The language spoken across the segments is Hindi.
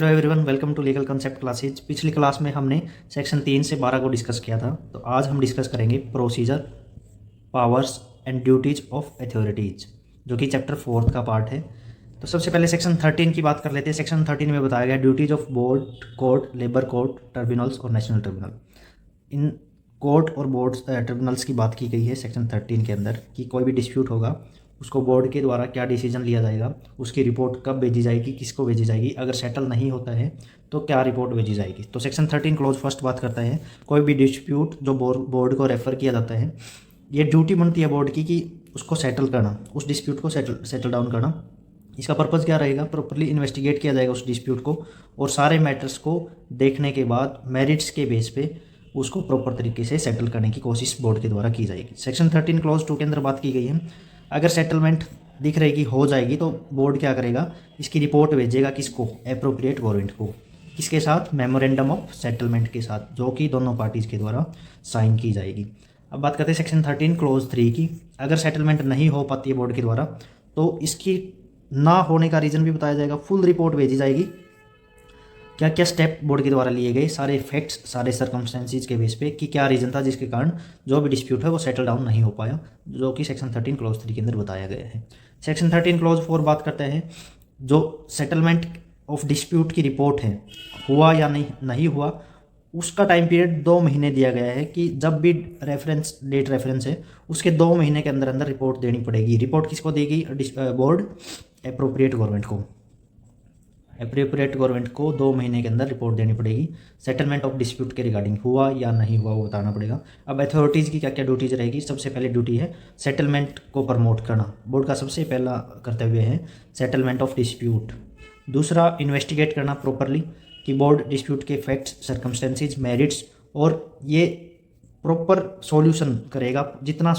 Hello everyone, welcome to legal concept classes. पिछली क्लास में हमने सेक्शन 3 से 12 को डिस्कस किया था। तो आज हम डिस्कस करेंगे procedure, powers and duties of authorities, जो कि चैप्टर 4 का पार्ट है। तो सबसे पहले सेक्शन 13 की बात कर लेते हैं। सेक्शन 13 में बताया गया duties of board, court, labour court, tribunals और नेशनल ट्रिब्यूनल। इन कोर्ट और बोर्ड ट्रिब्यूनल्स की बात की गई है सेक्शन 13 के अंदर कि कोई भी डिस्प्यूट होगा उसको बोर्ड के द्वारा क्या डिसीजन लिया जाएगा, उसकी रिपोर्ट कब भेजी जाएगी, किसको भेजी जाएगी, अगर सेटल नहीं होता है तो क्या रिपोर्ट भेजी जाएगी। तो सेक्शन 13 क्लोज फर्स्ट बात करता है कोई भी डिस्प्यूट जो बोर्ड को रेफर किया जाता है, ये ड्यूटी बनती है बोर्ड की कि उसको सेटल करना, उस डिस्प्यूट को सेटल डाउन करना। इसका पर्पज़ क्या रहेगा, प्रॉपरली इन्वेस्टिगेट किया जाएगा उस डिस्प्यूट को और सारे मैटर्स को देखने के बाद मेरिट्स के बेस पे उसको प्रॉपर तरीके से सेटल करने की कोशिश बोर्ड के द्वारा की जाएगी। सेक्शन 13 क्लॉज 2 के अंदर बात की गई है, अगर सेटलमेंट दिख रहेगी हो जाएगी तो बोर्ड क्या करेगा, इसकी रिपोर्ट भेजेगा किसको, एप्रोप्रिएट गवर्नमेंट को। किसके साथ, मेमोरेंडम ऑफ सेटलमेंट के साथ, जो कि दोनों पार्टीज़ के द्वारा साइन की जाएगी। अब बात करते हैं सेक्शन 13 क्लोज 3 की। अगर सेटलमेंट नहीं हो पाती है बोर्ड के द्वारा तो इसकी ना होने का रीज़न भी बताया जाएगा, फुल रिपोर्ट भेजी जाएगी, क्या क्या स्टेप बोर्ड के द्वारा लिए गए, सारे फैक्ट्स, सारे सर्कमस्टेंसेज के बेस पे कि क्या रीज़न था जिसके कारण जो भी डिस्प्यूट है वो सेटल डाउन नहीं हो पाया, जो कि सेक्शन 13 क्लोज 3 के अंदर बताया गया है। सेक्शन 13 क्लोज 4 बात करते हैं जो सेटलमेंट ऑफ डिस्प्यूट की रिपोर्ट है, हुआ या नहीं हुआ, उसका टाइम पीरियड 2 महीने दिया गया है कि जब भी रेफरेंस डेट रेफरेंस है उसके 2 महीने के अंदर अंदर रिपोर्ट देनी पड़ेगी। रिपोर्ट किसको देगी, बोर्ड एप्रोप्रिएट गवर्नमेंट को। एप्रोप्रिएट गवर्नमेंट को 2 महीने के अंदर रिपोर्ट देनी पड़ेगी सेटलमेंट ऑफ डिस्प्यूट के रिगार्डिंग, हुआ या नहीं हुआ वो बताना पड़ेगा। अब अथॉरिटीज़ की क्या क्या ड्यूटीज रहेगी, सबसे पहले ड्यूटी है सेटलमेंट को प्रमोट करना, बोर्ड का सबसे पहला कर्तव्य है सेटलमेंट ऑफ डिस्प्यूट। दूसरा, इन्वेस्टिगेट करना प्रॉपरली कि बोर्ड डिस्प्यूट के फैक्ट्स, सर्कमस्टेंसेज, मेरिट्स और ये प्रॉपर सॉल्यूशन करेगा, जितना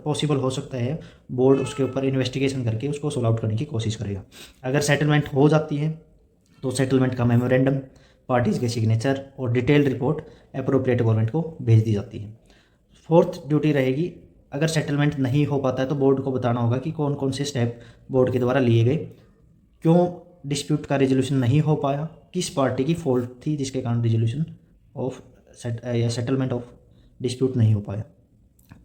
पॉसिबल हो सकता है बोर्ड उसके ऊपर इन्वेस्टिगेशन करके उसको सोल्व आउट करने की कोशिश करेगा। अगर सेटलमेंट हो जाती है तो सेटलमेंट का मेमोरेंडम, पार्टीज़ के सिग्नेचर और डिटेल्ड रिपोर्ट एप्रोप्रिएट गवर्नमेंट को भेज दी जाती है। फोर्थ ड्यूटी रहेगी, अगर सेटलमेंट नहीं हो पाता है तो बोर्ड को बताना होगा कि कौन कौन से स्टेप बोर्ड के द्वारा लिए गए, क्यों डिस्प्यूट का रेजोल्यूशन नहीं हो पाया, किस पार्टी की फॉल्ट थी जिसके कारण resolution of settlement of dispute नहीं हो पाया।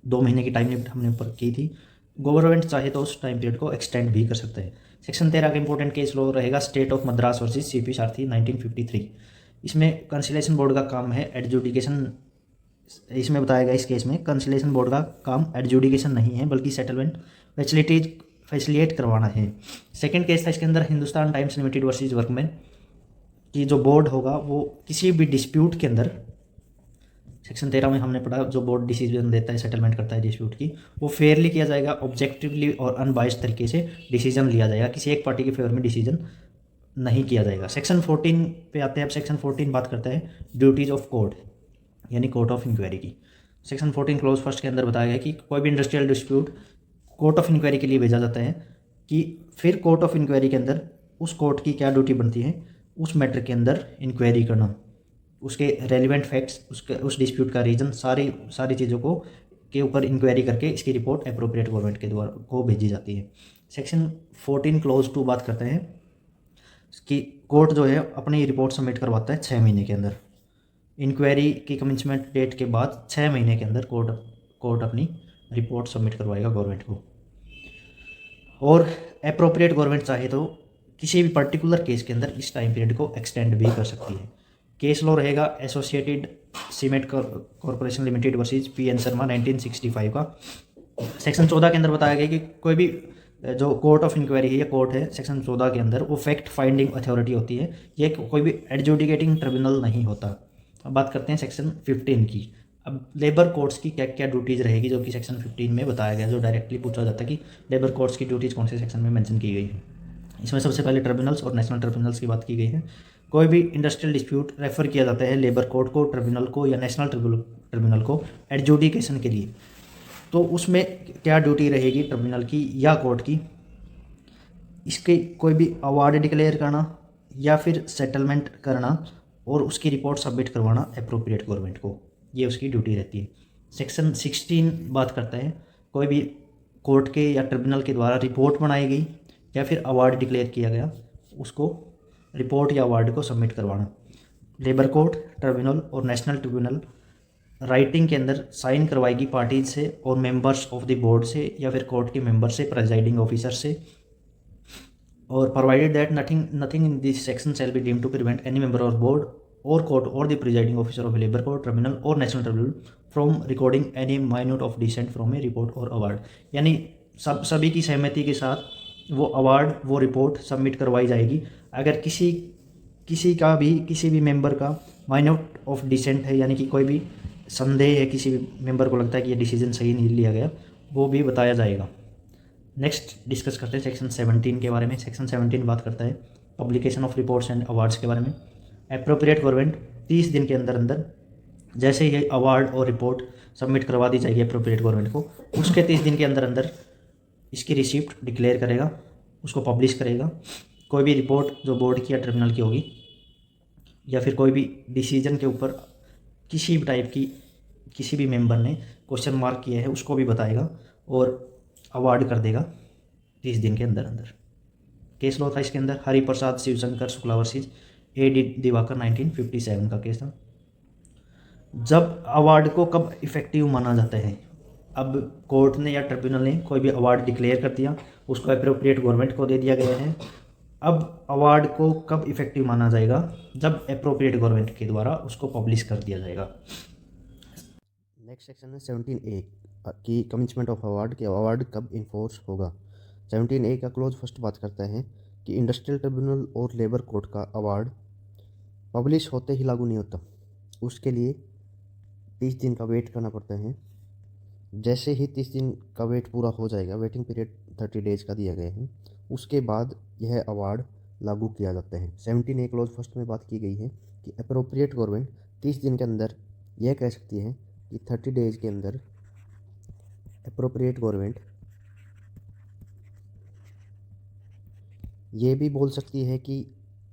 2 महीने की टाइम लिमिट हमने ऊपर की थी, गवर्नमेंट चाहे तो उस टाइम पीरियड को एक्सटेंड भी कर सकते हैं। सेक्शन 13 का इंपॉर्टेंट केस लॉ रहेगा state of Madras versus CP सारथी 1953। इसमें कंसिलेशन बोर्ड का काम है एडजुडिकेशन। इसमें बताया गया इस केस में कंसिलेशन बोर्ड का काम एडजुडिकेशन नहीं है बल्कि सेटलमेंट फैसिलिटेट करवाना है। सेकंड केस था इसके अंदर Hindustan times limited versus workman की, जो बोर्ड होगा वो किसी भी डिस्प्यूट के अंदर, सेक्शन 13 में हमने पढ़ा जो बोर्ड डिसीजन देता है, सेटलमेंट करता है डिस्प्यूट की, वो फेयरली किया जाएगा, ऑब्जेक्टिवली और अनबाइस्ड तरीके से डिसीजन लिया जाएगा, किसी एक पार्टी के फेवर में डिसीजन नहीं किया जाएगा। सेक्शन 14 पे आते हैं। अब सेक्शन 14 बात करता है ड्यूटीज ऑफ कोर्ट यानी कोर्ट ऑफ इंक्वायरी की। सेक्शन 14 क्लोज फर्स्ट के अंदर बताया गया कि कोई भी industrial dispute court of inquiry के लिए भेजा जाता है कि फिर कोर्ट ऑफ इंक्वायरी के अंदर उस कोर्ट की क्या ड्यूटी बनती है, उस मैटर के अंदर इंक्वायरी करना, उसके रेलिवेंट फैक्ट्स, उस डिस्प्यूट का रीज़न, सारी चीज़ों को के ऊपर इंक्वायरी करके इसकी रिपोर्ट एप्रोप्रिएट गवर्नमेंट के द्वारा को भेजी जाती है। सेक्शन 14 क्लोज 2 बात करते हैं कि कोर्ट जो है अपनी रिपोर्ट सबमिट करवाता है 6 महीने के अंदर। इंक्वायरी की कमिंसमेंट डेट के बाद 6 महीने के अंदर कोर्ट अपनी रिपोर्ट सबमिट करवाएगा गवर्नमेंट को। और एप्रोप्रिएट गवर्नमेंट चाहे तो किसी भी पर्टिकुलर केस के अंदर इस टाइम पीरियड को एक्सटेंड भी कर सकती है। केस लॉ रहेगा associated cement corporation limited versus P N Sharma 1965 का। सेक्शन 14 के अंदर बताया गया कि कोई भी जो कोर्ट ऑफ इंक्वायरी है या कोर्ट है सेक्शन 14 के अंदर, वो फैक्ट फाइंडिंग अथॉरिटी होती है, ये कोई भी एडजुडिकेटिंग ट्रिब्यूनल नहीं होता। अब बात करते हैं सेक्शन 15 की। अब लेबर कोर्ट्स की क्या क्या ड्यूटीज़ रहेगी, जो कि सेक्शन 15 में बताया गया, जो डायरेक्टली पूछा जाता है कि लेबर कोर्ट्स की ड्यूटीज़ कौन से सेक्शन में मेंशन की गई है। इसमें सबसे पहले ट्रिब्यूनल्स और नेशनल ट्रिब्यूनल्स की बात की गई है। कोई भी इंडस्ट्रियल डिस्प्यूट रेफर किया जाता है लेबर कोर्ट को, ट्रिब्यूनल को या नेशनल ट्रिब्यूनल को एडजुडिकेशन के लिए, तो उसमें क्या ड्यूटी रहेगी ट्रिब्यूनल की या कोर्ट की, इसके कोई भी अवार्ड डिक्लेयर करना या फिर सेटलमेंट करना और उसकी रिपोर्ट सबमिट करवाना एप्रोप्रिएट गवर्नमेंट को, ये उसकी ड्यूटी रहती है। सेक्शन 16 बात करता है कोई भी कोर्ट के या ट्रिब्यूनल के द्वारा रिपोर्ट बनाई गई या फिर अवार्ड डिक्लेयर किया गया, उसको रिपोर्ट या अवार्ड को सबमिट करवाना। लेबर कोर्ट, ट्रिब्यूनल और नेशनल ट्रिब्यूनल राइटिंग के अंदर साइन करवाएगी पार्टीज से और मेंबर्स ऑफ द बोर्ड से या फिर कोर्ट के मेंबर से, प्रेजाइडिंग ऑफिसर से। और provided that nothing in this section shall be deemed to prevent any member of board और कोर्ट और the presiding officer of labour court, tribunal और national tribunal from recording any minute of dissent from a report और अवार्ड। यानी सभी की सहमति के साथ वो अवार्ड, वो रिपोर्ट सबमिट करवाई जाएगी। अगर किसी भी मेंबर का माइन्यूट ऑफ डिसेंट है, यानी कि कोई भी संदेह है, किसी भी मेंबर को लगता है कि ये डिसीजन सही नहीं लिया गया, वो भी बताया जाएगा। नेक्स्ट डिस्कस करते हैं सेक्शन 17 के बारे में। सेक्शन 17 बात करता है publication of reports and awards के बारे में। एप्रोप्रिएट गवर्नमेंट 30 दिन के अंदर अंदर जैसे ही अवार्ड और रिपोर्ट सबमिट करवा दी जाएगी एप्रोप्रिएट गवर्नमेंट को, उसके 30 दिन के अंदर अंदर इसकी रिसिप्ट डिक्लेयर करेगा, उसको पब्लिश करेगा। कोई भी रिपोर्ट जो बोर्ड की या ट्रिब्यूनल की होगी या फिर कोई भी डिसीजन के ऊपर किसी भी टाइप की किसी भी मेंबर ने क्वेश्चन मार्क किया है उसको भी बताएगा और अवार्ड कर देगा 30 दिन के अंदर अंदर। केस लॉ था इसके अंदर Hari Prasad Shivshankar Shukla versus A D Diwakar 1957 का केस था। जब अवार्ड को कब इफेक्टिव माना जाता है? अब कोर्ट ने या ट्रिब्यूनल ने कोई भी अवार्ड डिक्लेयर कर दिया, उसको अप्रोप्रिएट गवर्नमेंट को दे दिया गया है। अब अवार्ड को कब इफेक्टिव माना जाएगा? जब अप्रोप्रिएट गवर्नमेंट के द्वारा उसको पब्लिश कर दिया जाएगा। नेक्स्ट सेक्शन है 17A की कमिटमेंट ऑफ अवार्ड के अवार्ड कब इन्फोर्स होगा। 17A का क्लोज फर्स्ट बात करता है कि इंडस्ट्रियल ट्रिब्यूनल और लेबर कोर्ट का अवार्ड पब्लिश होते ही लागू नहीं होता, उसके लिए 30 दिन का वेट करना पड़ता है। जैसे ही 30 दिन का वेट पूरा हो जाएगा, वेटिंग पीरियड 30 डेज का दिया गया है, उसके बाद यह अवार्ड लागू किया जाता है। 17A क्लोज फर्स्ट में बात की गई है कि अप्रोप्रिएट गवर्नमेंट 30 दिन के अंदर यह कह सकती है कि 30 डेज के अंदर अप्रोप्रिएट गवर्नमेंट ये भी बोल सकती है कि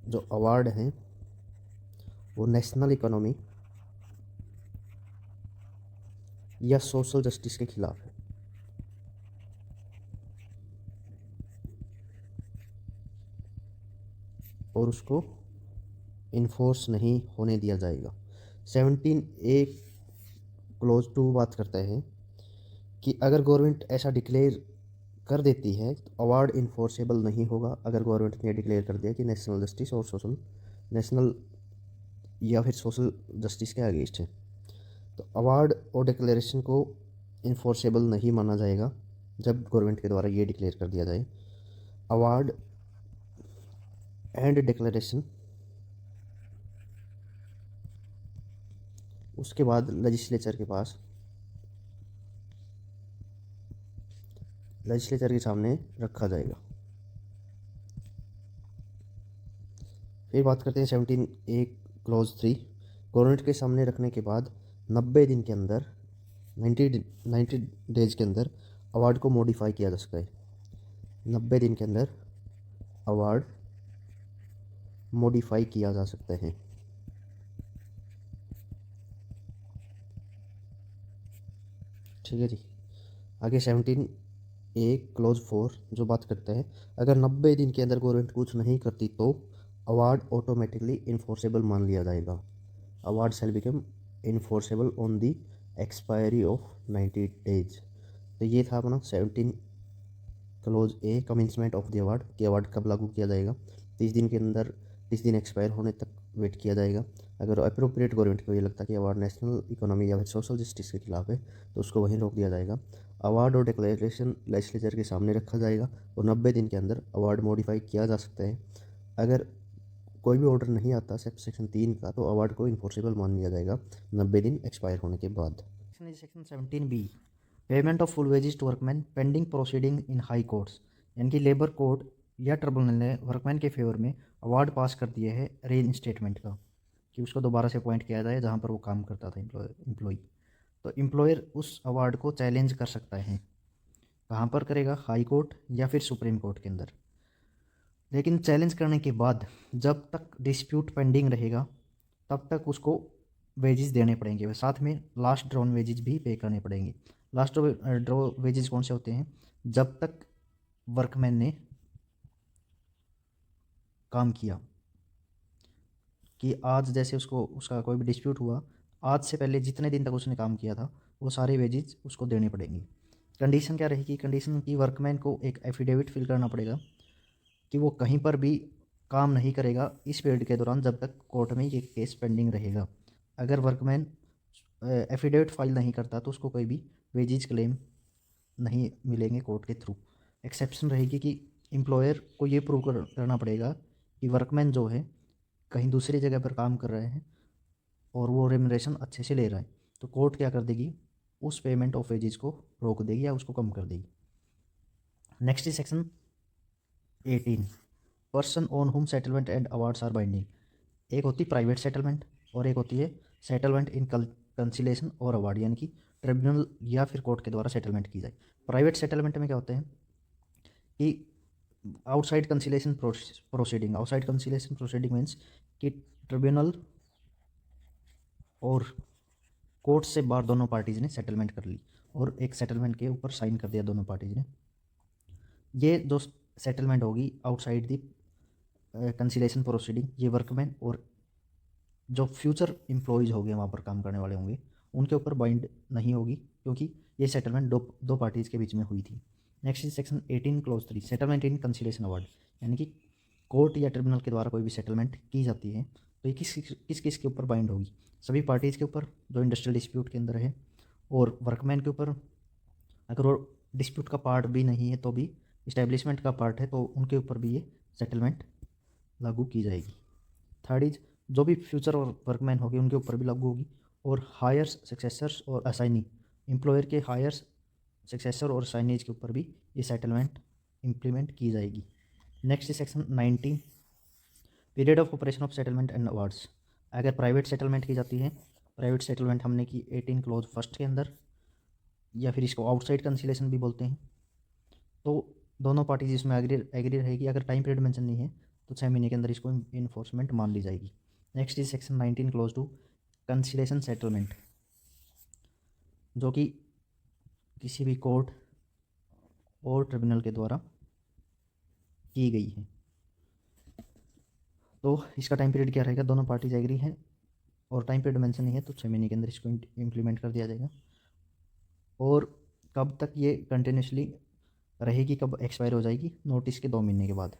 जो अवार्ड हैं वो नेशनल इकोनॉमी या सोशल जस्टिस के खिलाफ है। और उसको इन्फोर्स नहीं होने दिया जाएगा। 17A क्लोज 2 बात करता है कि अगर गवर्नमेंट ऐसा डिक्लेयर कर देती है तो अवार्ड इन्फोर्सेबल नहीं होगा। अगर गवर्नमेंट ने डिक्लेयर कर दिया कि नेशनल जस्टिस और नेशनल या फिर सोशल जस्टिस के अगेंस्ट है, तो अवार्ड और डिक्लेरेशन को इन्फोर्सेबल नहीं माना जाएगा जब गवर्नमेंट के द्वारा ये डिक्लेयर कर दिया जाए। अवार्ड एंड डिक्लेरेशन उसके बाद लेजिस्लेचर के सामने रखा जाएगा। फिर बात करते हैं 17A क्लोज 3। गवर्नमेंट के सामने रखने के बाद 90 दिन के अंदर 90 डेज के अंदर अवार्ड को मॉडिफाई किया जा सकता है। 90 दिन के अंदर अवार्ड मॉडिफाई किया जा सकता है। ठीक है जी। आगे 17A क्लोज 4 जो बात करता है अगर 90 दिन के अंदर गवर्नमेंट कुछ नहीं करती तो अवार्ड ऑटोमेटिकली इन्फोर्सेबल मान लिया जाएगा। Award shell become enforceable on the expiry of 90 days. तो ये था अपना 17 close A commencement of the award कि अवार्ड कब लागू किया जाएगा। 30 दिन के अंदर 30 दिन एक्सपायर होने तक वेट किया जाएगा। अगर अप्रोप्रिएट गवर्नमेंट को ये लगता है कि अवार्ड नेशनल इकोनॉमी या फिर सोशल जस्टिस के खिलाफ है तो उसको वहीं रोक दिया जाएगा। अवार्ड और डिक्लेरेशन लेजिस्लेचर के सामने रखा जाएगा और 90 दिन के अंदर अवार्ड मॉडिफाई किया जा सकता है। अगर कोई भी ऑर्डर नहीं आता सेक्शन 3 का तो अवार्ड को इन्फोर्सेबल मान लिया जाएगा 90 दिन एक्सपायर होने के बाद। Section 17B payment of full wages to workman pending proceeding in high courts. यानी कि लेबर कोर्ट या ट्रिब्यूनल ने वर्कमैन के फेवर में अवार्ड पास कर दिए है री इंस्टेटमेंट का, कि उसको दोबारा से अपॉइंट किया जाए जहाँ पर वो काम करता था एम्प्लॉय। तो एम्प्लॉयर उस अवार्ड को चैलेंज कर सकता है। कहाँ पर करेगा? हाई कोर्ट या फिर सुप्रीम कोर्ट के अंदर। लेकिन चैलेंज करने के बाद जब तक डिस्प्यूट पेंडिंग रहेगा तब तक उसको वेजेस देने पड़ेंगे, साथ में लास्ट ड्रॉन वेजेस भी पे करने पड़ेंगे। लास्ट ड्रॉ वेजेस कौन से होते हैं? जब तक वर्कमैन ने काम किया, कि आज जैसे उसको उसका कोई भी डिस्प्यूट हुआ, आज से पहले जितने दिन तक उसने काम किया था वो सारे वेजेज उसको देने पड़ेंगे। कंडीशन क्या रहेगी? कंडीशन की वर्कमैन को एक एफिडेविट फिल करना पड़ेगा कि वो कहीं पर भी काम नहीं करेगा इस पीरियड के दौरान जब तक कोर्ट में ये केस पेंडिंग रहेगा। अगर वर्कमैन एफिडेविट फाइल नहीं करता तो उसको कोई भी वेजेज क्लेम नहीं मिलेंगे कोर्ट के थ्रू। एक्सेप्शन रहेगी कि एम्प्लॉयर को ये प्रूव करना पड़ेगा कि वर्कमैन जो है कहीं दूसरी जगह पर काम कर रहे हैं और वो रेमुनरेशन अच्छे से ले रहा है, तो कोर्ट क्या कर देगी? उस पेमेंट ऑफ वेजेज को रोक देगी या उसको कम कर देगी। Next is section 18, person on whom settlement and awards are binding. एक होती प्राइवेट सेटलमेंट और एक होती है सेटलमेंट इन कंसिलेशन और अवार्ड, यानी कि ट्रिब्यूनल या फिर कोर्ट के द्वारा सेटलमेंट की जाए। प्राइवेट सेटलमेंट में क्या होते हैं कि outside conciliation proceeding, outside conciliation proceeding means कि ट्रिब्यूनल और कोर्ट से बाहर दोनों पार्टीज ने सेटलमेंट कर ली और एक सेटलमेंट के ऊपर साइन कर दिया दोनों पार्टीज ने। ये जो सेटलमेंट होगी आउटसाइड दी कंसिलेशन प्रोसीडिंग, ये वर्कमैन और जो फ्यूचर एम्प्लॉयज़ होंगे वहाँ पर काम करने वाले होंगे उनके ऊपर बाइंड नहीं होगी, क्योंकि ये सेटलमेंट दो पार्टीज़ के बीच में हुई थी। Next is section 18 close 3, settlement in conciliation award, यानी कि कोर्ट या ट्रिब्यूनल के द्वारा कोई भी सेटलमेंट की जाती है तो ये किस किस के ऊपर बाइंड होगी? सभी पार्टीज़ के ऊपर जो इंडस्ट्रियल डिस्प्यूट के अंदर है, और वर्कमैन के ऊपर अगर वो डिस्प्यूट का पार्ट भी नहीं है तो भी इस्टेब्लिशमेंट का पार्ट है तो उनके ऊपर भी ये सेटलमेंट लागू की जाएगी। थर्ड इज जो भी फ्यूचर और वर्कमैन होगी उनके ऊपर भी लागू होगी। और हायर्स, सक्सेसर्स और असाइनी, एम्प्लॉयर के हायर्स, सक्सेसर और असाइनीज के ऊपर भी ये सेटलमेंट इम्प्लीमेंट की जाएगी। Next is section 19, period of operation of settlement and awards. अगर प्राइवेट सेटलमेंट की जाती है, प्राइवेट सेटलमेंट हमने की 18 क्लोज फर्स्ट के अंदर, या फिर इसको आउटसाइड कंसिलेशन भी बोलते हैं, तो दोनों पार्टीज इसमें एग्री रहेगी। अगर टाइम पीरियड मेंशन नहीं है तो 6 महीने के अंदर इसको इन्फोर्समेंट मान ली जाएगी। Next is section 19 clause to conciliation settlement, जो कि किसी भी कोर्ट और ट्रिब्यूनल के द्वारा की गई है। तो इसका टाइम पीरियड क्या रहेगा? दोनों पार्टीज एग्री हैं और टाइम पीरियड मेंशन नहीं है तो 6 महीने के अंदर इसको इम्प्लीमेंट कर दिया जाएगा। और कब तक ये कंटिन्यूसली रहेगी, कब एक्सपायर हो जाएगी? नोटिस के 2 महीने के बाद।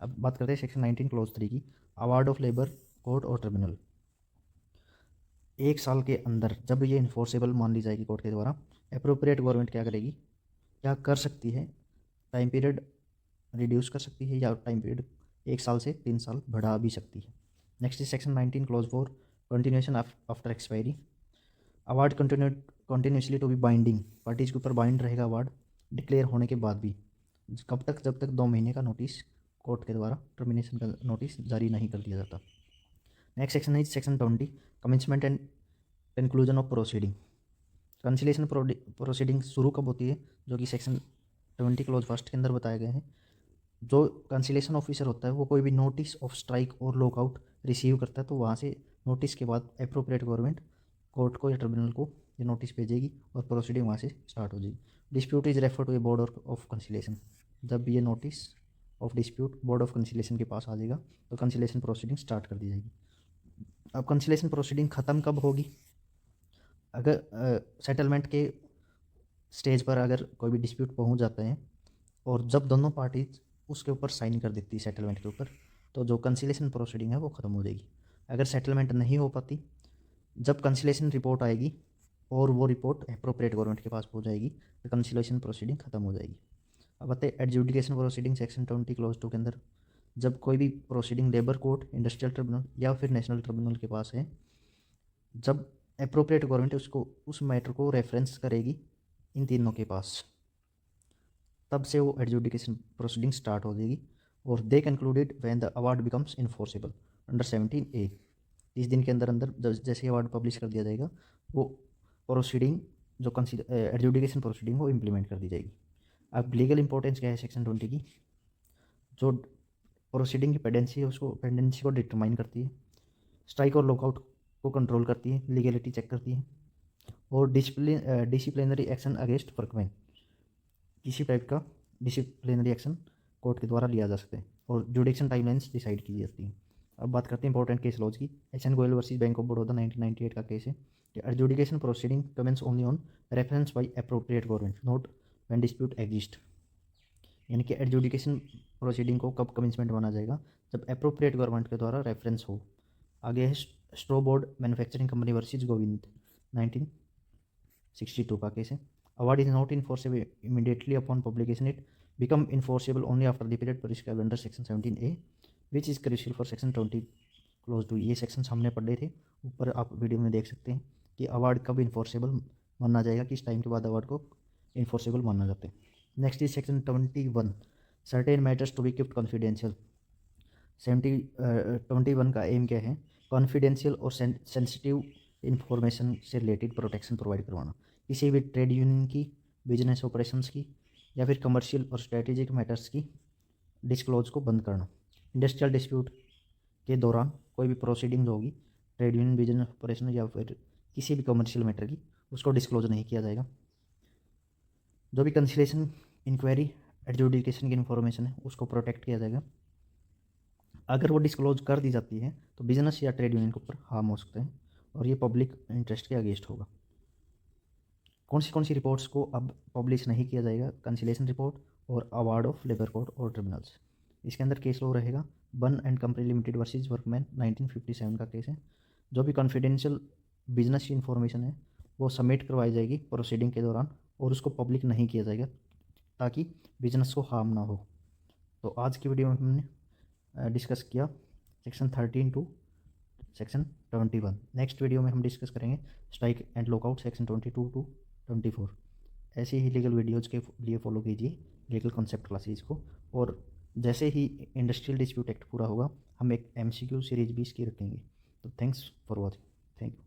अब बात करते हैं सेक्शन 19 क्लोज 3 की, अवार्ड ऑफ लेबर कोर्ट और ट्रिब्यूनल। 1 साल के अंदर जब ये इन्फोर्सेबल मान ली जाएगी कोर्ट के द्वारा, अप्रोप्रिएट गवर्नमेंट क्या करेगी, क्या कर सकती है? टाइम पीरियड रिड्यूस कर सकती है या टाइम पीरियड 1 साल से 3 साल बढ़ा भी सकती है। Next is section 19 clause 4, continuation after expiry. Award continuously to be binding, parties के ऊपर बाइंड रहेगा अवार्ड डिक्लेयर होने के बाद भी। कब तक? जब तक 2 महीने का नोटिस कोर्ट के द्वारा टर्मिनेशन का नोटिस जारी नहीं कर दिया जाता। Next section is section 20, commencement and conclusion of proceeding. Conciliation proceeding शुरू कब होती है, जो कि सेक्शन 20 क्लोज फर्स्ट के अंदर बताए गए हैं। जो कंसिलेशन ऑफिसर होता है वो कोई भी नोटिस ऑफ स्ट्राइक और लॉकआउट रिसीव करता है तो वहाँ से नोटिस के बाद अप्रोप्रिएट गवर्नमेंट कोर्ट को या ट्रिब्यूनल को ये नोटिस भेजेगी और प्रोसीडिंग वहाँ से स्टार्ट हो जाएगी। Dispute is refer to a board of conciliation, जब भी ये notice of dispute board of conciliation के पास आ जाएगा तो कंसिलेशन प्रोसीडिंग स्टार्ट कर दी जाएगी। अब कंसिलेशन प्रोसीडिंग ख़त्म कब होगी? अगर सेटलमेंट के स्टेज पर अगर कोई भी डिस्प्यूट पहुंच जाता है और जब दोनों पार्टीज उसके ऊपर साइन कर देती है सेटलमेंट के ऊपर, तो जो कंसिलेशन प्रोसीडिंग है वो ख़त्म हो जाएगी। अगर सेटलमेंट नहीं हो पाती, जब कंसिलेशन रिपोर्ट आएगी और वो रिपोर्ट अप्रोप्रिएट गवर्नमेंट के पास पहुंच जाएगी तो कंसिलेशन प्रोसीडिंग खत्म हो जाएगी। अब आते हैं एडजुडिकेशन प्रोसीडिंग सेक्शन 20 क्लोज 2 के अंदर। जब कोई भी proceeding labour court, industrial tribunal या फिर नेशनल ट्रिब्यूनल के पास है, जब अप्रोप्रिएट गवर्नमेंट उसको उस मैटर को रेफरेंस करेगी इन तीनों के पास, तब से वो एडजुडिकेशन प्रोसीडिंग स्टार्ट हो जाएगी। और दे concluded when the award becomes enforceable under 17A। 30 दिन के अंदर अंदर जैसे अवार्ड पब्लिश कर दिया जाएगा वो प्रोसीडिंग जो एडजुडिकेशन प्रोसीडिंग वो इम्प्लीमेंट कर दी जाएगी। अब लीगल इंपॉर्टेंस क्या है सेक्शन 20 की? जो प्रोसीडिंग की पेंडेंसी को डिटरमाइन करती है, स्ट्राइक और लॉकआउट को कंट्रोल करती है, लीगलिटी चेक करती है, और डिसिप्लिनरी एक्शन अगेंस्ट वर्कमैन, किसी टाइप का डिसिप्लिनरी एक्शन कोर्ट के द्वारा लिया जा सकता है, और जुडिक्शन टाइमलाइंस डिसाइड की जाती है। अब बात करते हैं इंपॉर्टेंट केस लॉज की। H N. Goyal versus bank of Baroda 1998 का केस है कि adjudication proceeding commence only on reference by appropriate government note when dispute exist. यानी कि एडजुडिकेशन प्रोसीडिंग को कब कमेंसमेंट माना जाएगा, जब अप्रोप्रिएट गवर्नमेंट के द्वारा रेफरेंस हो। आगे है straw board manufacturing company versus Govind 1962 का केस है। Award is not enforceable immediately upon publication, it become enforceable only after the period prescribed under section 17A which is crucial for section 20 clause 2। ये सेक्शन हमने पढ़े थे, ऊपर आप वीडियो में देख सकते हैं कि अवार्ड कब इन्फोर्सेबल माना जाएगा, किस टाइम के बाद अवार्ड को इन्फोर्सेबल माना जाता है। Next is section 21 certain matters to be kept confidential. 21 का एम क्या है, कॉन्फिडेंशियल और सेंसिटिव इंफॉर्मेशन से रिलेटेड प्रोटेक्शन प्रोवाइड करवाना। किसी भी ट्रेड यूनियन की, बिजनेस ऑपरेशंस की या फिर कमर्शियल और स्ट्रेटेजिक मैटर्स की डिस्क्लोज को बंद करना। इंडस्ट्रियल डिस्प्यूट के दौरान कोई भी प्रोसीडिंग होगी ट्रेड यूनियन, बिजनेस ऑपरेशन या फिर किसी भी कमर्शियल मैटर की, उसको डिस्क्लोज नहीं किया जाएगा। जो भी कंसिलेशन, इंक्वायरी, एडजुडिकेशन की इन्फॉर्मेशन है उसको प्रोटेक्ट किया जाएगा। अगर वो डिस्क्लोज कर दी जाती है तो बिजनेस या ट्रेड यूनियन के ऊपर हार्म हो सकते हैं और ये पब्लिक इंटरेस्ट के अगेंस्ट होगा। कौन सी रिपोर्ट्स को अब पब्लिश नहीं किया जाएगा, कंसिलेशन रिपोर्ट और अवार्ड ऑफ लेबर कोर्ट और ट्रिब्यूनल्स। इसके अंदर केस लॉ रहेगा बन and company limited versus workman 1957 का केस है। जो भी कॉन्फिडेंशियल बिजनेस की इन्फॉर्मेशन है वो सबमिट करवाई जाएगी प्रोसीडिंग के दौरान और उसको पब्लिक नहीं किया जाएगा ताकि बिजनेस को हार्म ना हो। तो आज की वीडियो में हमने डिस्कस किया section 13 to section 21। Next video में हम डिस्कस करेंगे strike and lockout section 22 to 24। ऐसे ही लीगल वीडियोज़ के लिए फॉलो कीजिए लीगल कॉन्सेप्ट क्लासेज को। और जैसे ही इंडस्ट्रियल डिस्प्यूट एक्ट पूरा होगा हम एक MCQ सीरीज भी इसकी रखेंगे। तो thanks for watching, thank you.